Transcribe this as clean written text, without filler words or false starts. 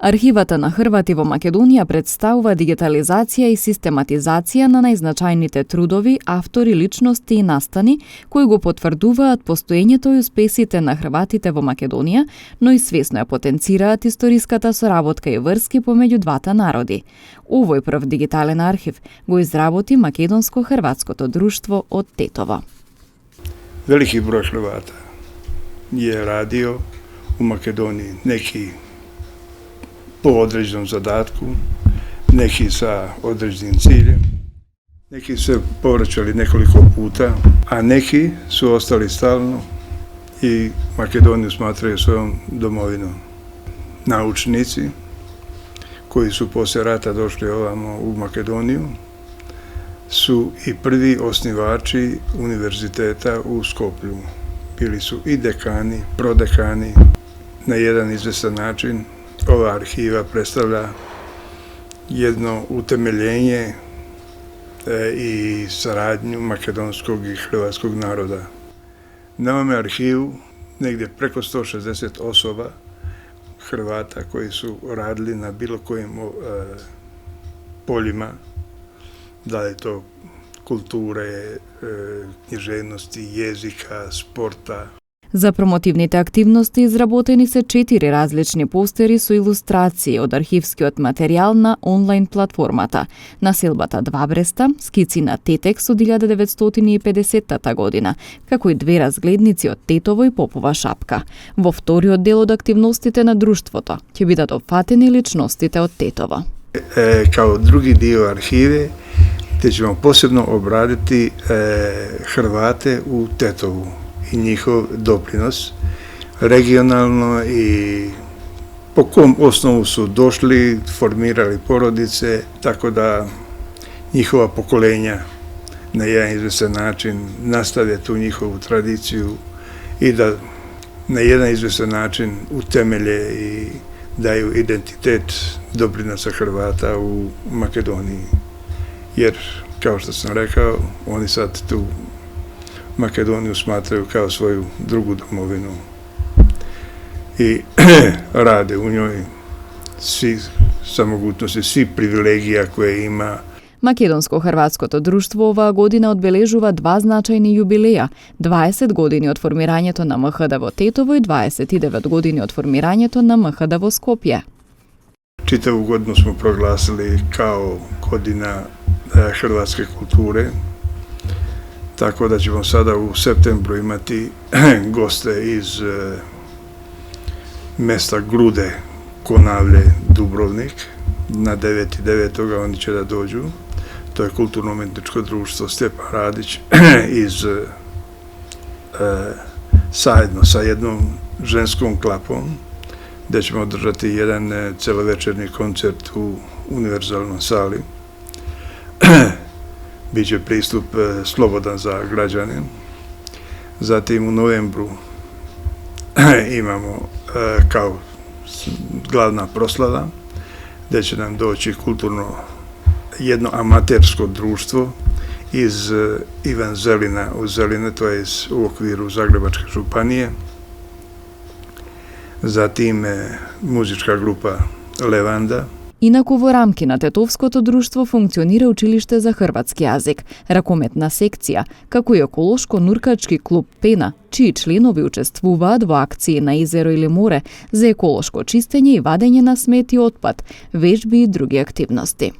Архивата на Хрвати во Македонија представува дигитализација и систематизација на најзначајните трудови, автори, личности и настани кои го потврдуваат постоењето и успесите на хрватите во Македонија, но и свесно ја потенцираат историската соработка и врски помеѓу двата народи. Овој прв дигитален архив го изработи Македонско-хрватското друштво од Тетово. Велики број Хрвата je radio u Makedoniji, neki po određenom zadatku, neki sa određenim ciljem, neki su se povraćali nekoliko puta, a neki su ostali stalno i Makedoniju smatraju svojom domovinom. Naučnici koji su poslije rata došli ovamo u Makedoniju su i prvi osnivači univerziteta u Skoplju. Bili su i dekani, prodekani. Na jedan izvestan način ova arhiva predstavlja jedno utemeljenje i saradnju makedonskog i hrvatskog naroda. Na ovome arhivu negdje preko 160 osoba Hrvata koji su radili na bilo kojim poljima, da je to kulture, književnosti, jezika, sporta. За промотивните активности изработени се 4 различни постери со илустрации од архивскиот материјал на онлайн платформата. Населбата Два Бреста, скици на Тетекс од 1950 година, како и 2 разгледници од Тетово и Попова шапка. Во вториот дел од активностите на друштвото ќе бидат опфатени личностите од Тетово. Као други dio архиве, te ćemo posebno obraditi Hrvate u Tetovu i njihov doprinos regionalno i po kom osnovu su došli, formirali porodice, tako da njihova pokolenja na jedan izvestan način nastave tu njihovu tradiciju i da na jedan izvestan način utemelje i daju identitet doprinosa Hrvata u Makedoniji. Jer, kao što sam rekao, oni sad tu Makedoniju smatraju kao svoju drugu domovinu i rade u njoj svi sa mogućnosti, svi privilegija koje ima. Македонско-хрватското друштво оваа година одбележува 2 значајни јубилеја: 20 години од формирањето на МХД во Тетово и 29 години од формирањето на МХД во Скопје. Čitavu godinu smo proglasili kao godina hrvatske kulture, tako da ćemo sada u septembru imati goste iz mesta Grude, Konavle, Dubrovnik. Na 9.9. oni će da dođu. To je kulturno-umetničko društvo Stjepan Radić zajedno sa jednom ženskom klapom, gdje ćemo održati jedan celovečerni koncert u univerzalnoj sali. Biće pristup slobodan za građane. Zatim u novembru imamo kao glavna proslava, gdje će nam doći kulturno jedno amatersko društvo iz Ivan Zelina u Zeline, to je u okviru Zagrebačke županije. Zatim muzička grupa Levanda. Инаку во рамки на Тетовското друштво функционира училиште за хрватски јазик, ракометна секција, како и еколошко-нуркачки клуб Пена, чии членови учествуваат во акции на езеро или море за еколошко чистење и вадење на смет и отпад, вежби и други активности.